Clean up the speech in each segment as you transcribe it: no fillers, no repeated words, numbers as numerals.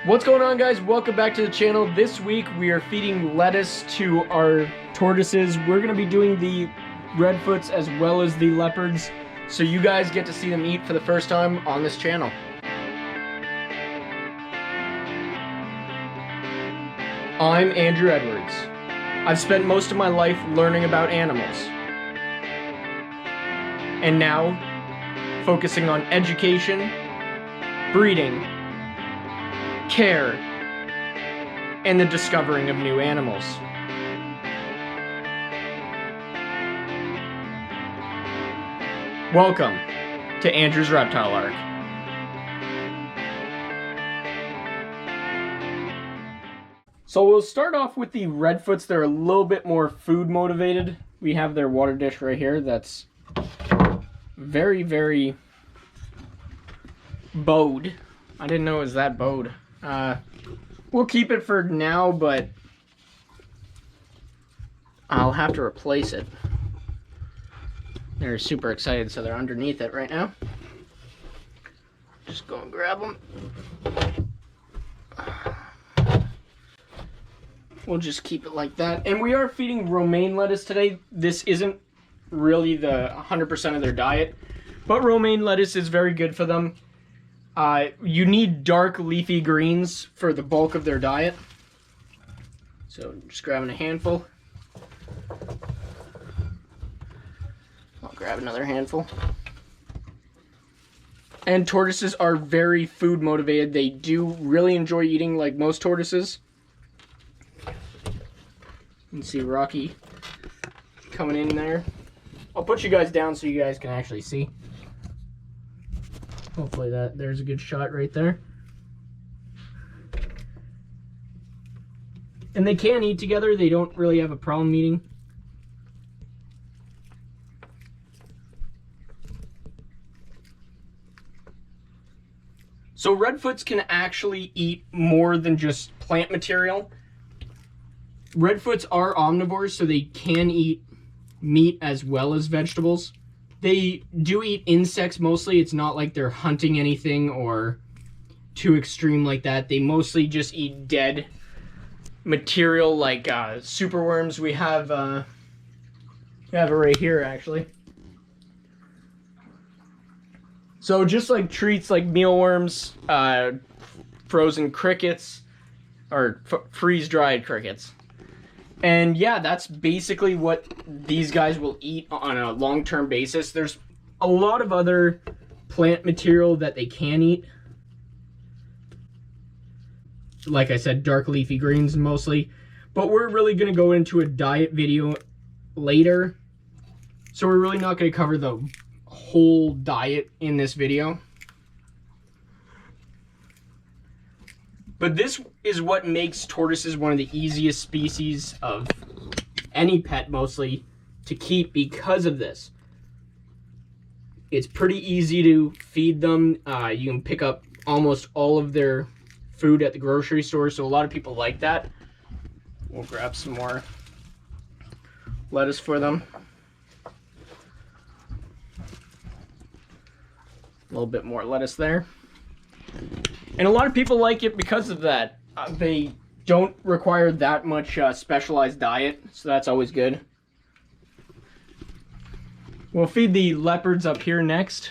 What's going on, guys? Welcome back to the channel. This week we are feeding lettuce to our tortoises. We're going to be doing the redfoots as well as the leopards, so you guys get to see them eat for the first time on this channel. I'm Andrew Edwards. I've spent most of my life learning about animals, and now focusing on education, breeding, care, and the discovering of new animals. Welcome to Andrew's Reptile Arc. So we'll start off with the redfoots. They're a little bit more food motivated. We have their water dish right here that's very, very bowed. I didn't know it was that bowed. We'll keep it for now, but I'll have to replace it. They're super excited, so they're underneath it right now. Just go and grab them. We'll just keep it like that. And we are feeding romaine lettuce today. This isn't really the 100% of their diet, but romaine lettuce is very good for them. You need dark leafy greens for the bulk of their diet. So just grabbing a handful. I'll grab another handful. And tortoises are very food motivated. They do really enjoy eating, like most tortoises. You can see Rocky coming in there. I'll put you guys down so you guys can actually see. Hopefully there's a good shot right there. And they can eat together. They don't really have a problem eating. So redfoots can actually eat more than just plant material. Redfoots are omnivores, so they can eat meat as well as vegetables. They do eat insects mostly. It's not like they're hunting anything or too extreme like that. They mostly just eat dead material like superworms. We have it right here, actually. So just like treats like mealworms, frozen crickets, or freeze-dried crickets. And yeah, that's basically what these guys will eat on a long-term basis. There's a lot of other plant material that they can eat. Like I said, dark leafy greens mostly. But we're really going to go into a diet video later. So we're really not going to cover the whole diet in this video. But this is what makes tortoises one of the easiest species of any pet, mostly, to keep because of this. It's pretty easy to feed them. You can pick up almost all of their food at the grocery store, so a lot of people like that. We'll grab some more lettuce for them. A little bit more lettuce there. And a lot of people like it because of that. They don't require that much specialized diet, so that's always good. We'll feed the leopards up here next.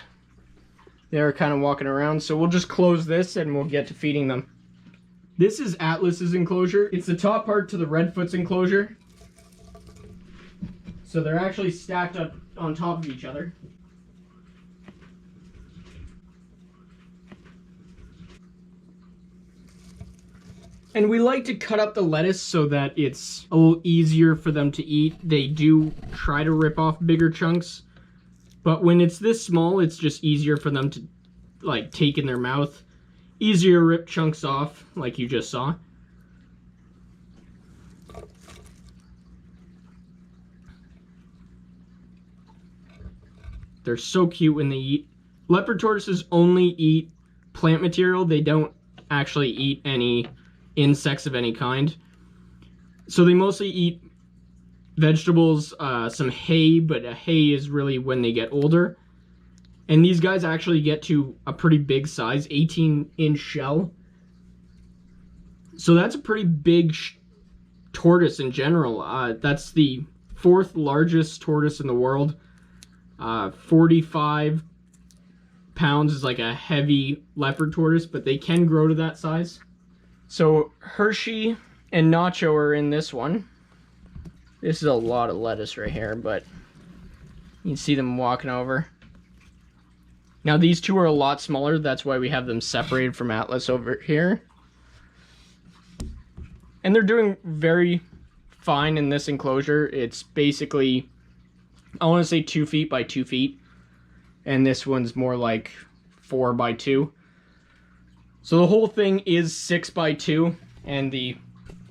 They're kind of walking around, so we'll just close this and we'll get to feeding them. This is Atlas's enclosure. It's the top part to the redfoot's enclosure. So they're actually stacked up on top of each other. And we like to cut up the lettuce so that it's a little easier for them to eat. They do try to rip off bigger chunks, but when it's this small, it's just easier for them to like take in their mouth. Easier to rip chunks off, like you just saw. They're so cute when they eat. Leopard tortoises only eat plant material. They don't actually eat any insects of any kind. So they mostly eat vegetables, some hay, but hay is really when they get older. And these guys actually get to a pretty big size, 18-inch shell. So that's a pretty big tortoise in general. That's the 4th largest tortoise in the world. 45 pounds is like a heavy leopard tortoise, but they can grow to that size. So Hershey and Nacho are in this one. This is a lot of lettuce right here, but you can see them walking over. Now these two are a lot smaller. That's why we have them separated from Atlas over here. And they're doing very fine in this enclosure. It's basically, I want to say 2 feet by 2 feet. And this one's more like 4 by 2. So the whole thing is 6 by 2. And the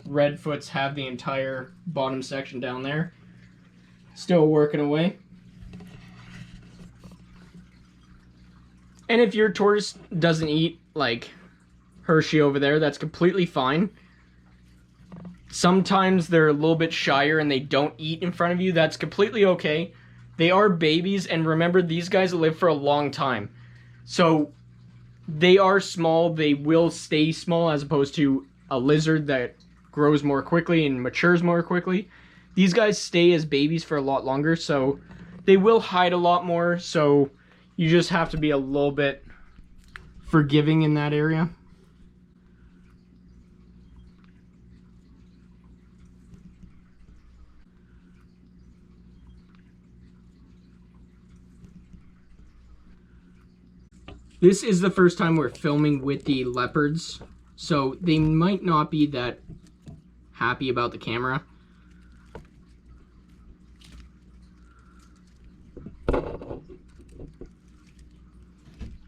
Redfoots have the entire bottom section down there. Still working away. And if your tortoise doesn't eat like Hershey over there, that's completely fine. Sometimes they're a little bit shyer and they don't eat in front of you. That's completely okay. They are babies, and remember, these guys live for a long time. So they are small. They will stay small as opposed to a lizard that grows more quickly and matures more quickly. These guys stay as babies for a lot longer, so they will hide a lot more. So you just have to be a little bit forgiving in that area. This is the first time we're filming with the leopards, so they might not be that happy about the camera.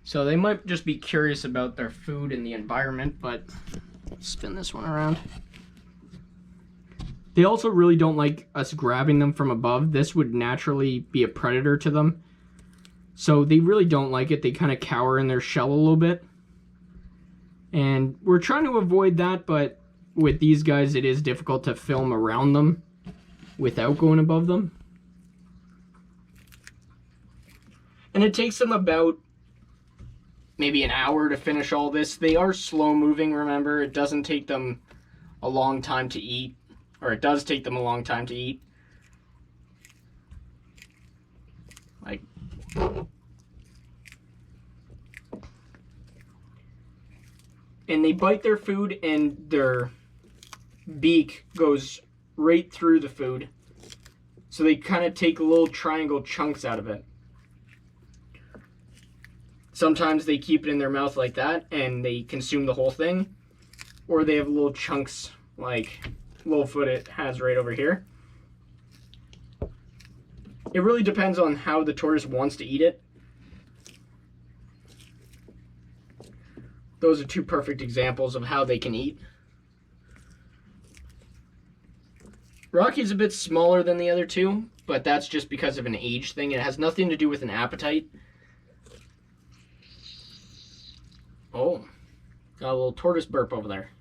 So they might just be curious about their food and the environment, but spin this one around. They also really don't like us grabbing them from above. This would naturally be a predator to them. So they really don't like it. They kind of cower in their shell a little bit. And we're trying to avoid that, but with these guys it is difficult to film around them without going above them. And it takes them about maybe an hour to finish all this. They are slow moving, remember. It doesn't take them a long time to eat. Or it does take them a long time to eat. Like, and they bite their food and their beak goes right through the food. So they kind of take little triangle chunks out of it. Sometimes they keep it in their mouth like that and they consume the whole thing. Or they have little chunks like Littlefoot has right over here. It really depends on how the tortoise wants to eat it. Those are two perfect examples of how they can eat. Rocky's a bit smaller than the other two, but that's just because of an age thing. It has nothing to do with an appetite. Oh, got a little tortoise burp over there.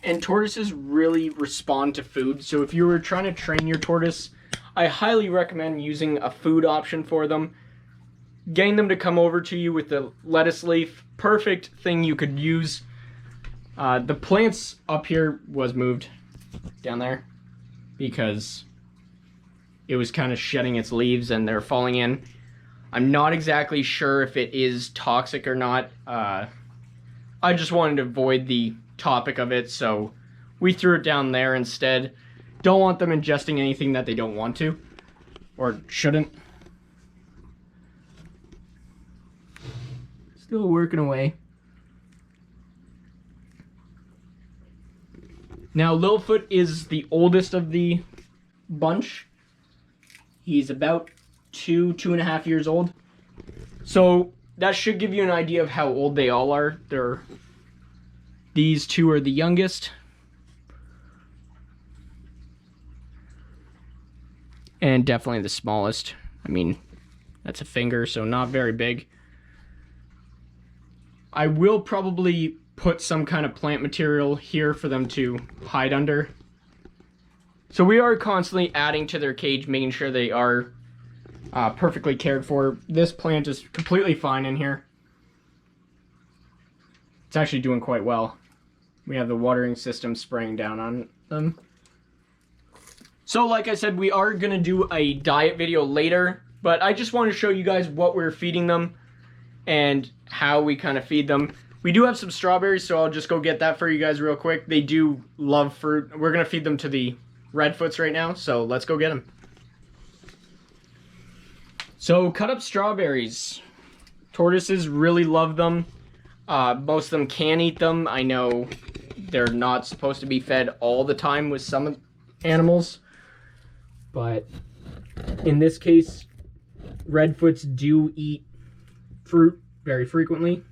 And tortoises really respond to food. So if you were trying to train your tortoise, I highly recommend using a food option for them. Getting them to come over to you with the lettuce leaf, perfect thing you could use. The plants up here was moved down there because it was kind of shedding its leaves and they're falling in. I'm not exactly sure if it is toxic or not. I just wanted to avoid the topic of it, so we threw it down there instead. Don't want them ingesting anything that they don't want to or shouldn't. Still working away. Now Littlefoot is the oldest of the bunch. He's about 2.5 years old. So that should give you an idea of how old they all are. These two are the youngest. And definitely the smallest. I mean, that's a finger, so not very big. I will probably put some kind of plant material here for them to hide under So we are constantly adding to their cage, making sure they are perfectly cared for. This plant is completely fine in here. It's actually doing quite well. We have the watering system spraying down on them. So like I said, we are going to do a diet video later, but I just want to show you guys what we're feeding them and how we kind of feed them. We do have some strawberries, so I'll just go get that for you guys real quick. They do love fruit. We're going to feed them to the redfoots right now, so let's go get them. So cut up strawberries. Tortoises really love them. Most of them can eat them. I know they're not supposed to be fed all the time with some animals, but in this case, redfoots do eat fruit very frequently.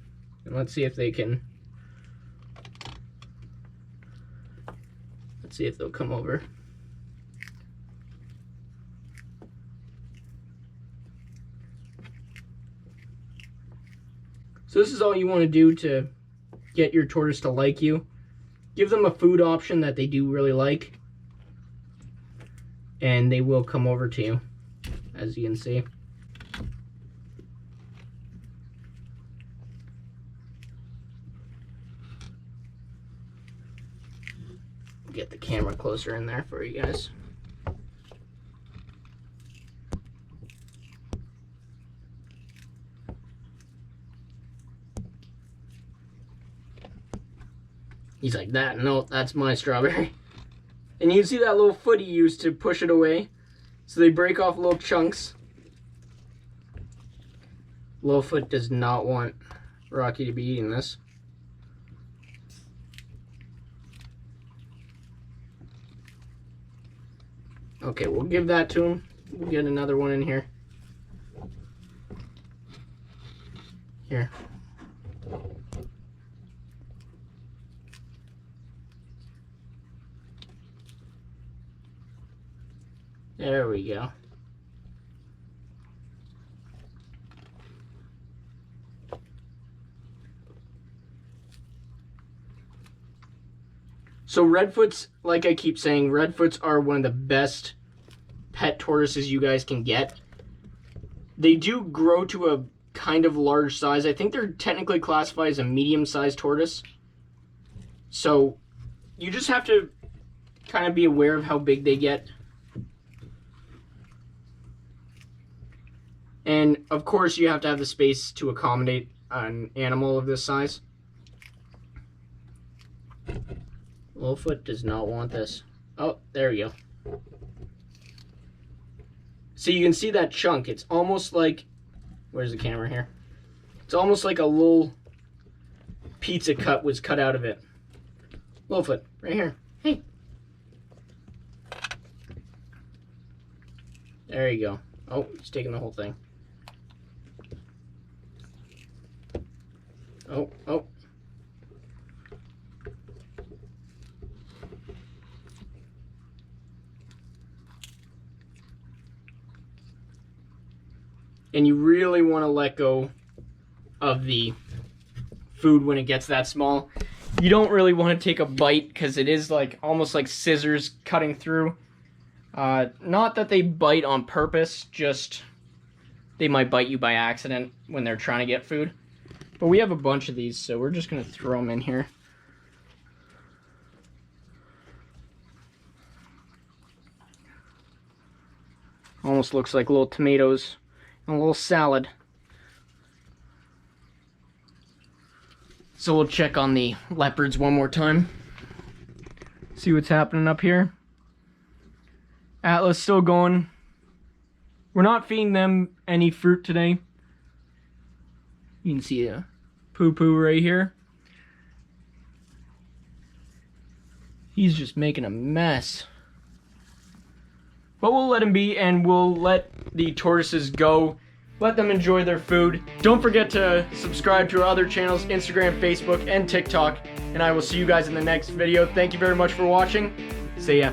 And let's see if they can. Let's see if they'll come over. So this is all you want to do to get your tortoise to like you. Give them a food option that they do really like, and they will come over to you, as you can see. Get the camera closer in there for you guys. He's like, that, no, that's my strawberry. And you can see that little foot he used to push it away. So they break off little chunks. Littlefoot does not want Rocky to be eating this. Okay, we'll give that to him. We'll get another one in here. Here. There we go. So redfoots, like I keep saying, redfoots are one of the best pet tortoises you guys can get. They do grow to a kind of large size. I think they're technically classified as a medium-sized tortoise. So you just have to kind of be aware of how big they get. And of course you have to have the space to accommodate an animal of this size. Littlefoot does not want this. Oh, there we go. So you can see that chunk. It's almost like, where's the camera here? It's almost like a little pizza cut was cut out of it. Littlefoot, right here. Hey. There you go. Oh, he's taking the whole thing. Oh, oh. And you really want to let go of the food when it gets that small. You don't really want to take a bite because it is like almost like scissors cutting through. Not that they bite on purpose, just they might bite you by accident when they're trying to get food. But we have a bunch of these, so we're just going to throw them in here. Almost looks like little tomatoes and a little salad. So we'll check on the leopards one more time. See what's happening up here. Atlas still going. We're not feeding them any fruit today. You can see a poo-poo right here. He's just making a mess. But we'll let him be, and we'll let the tortoises go. Let them enjoy their food. Don't forget to subscribe to our other channels, Instagram, Facebook, and TikTok. And I will see you guys in the next video. Thank you very much for watching. See ya.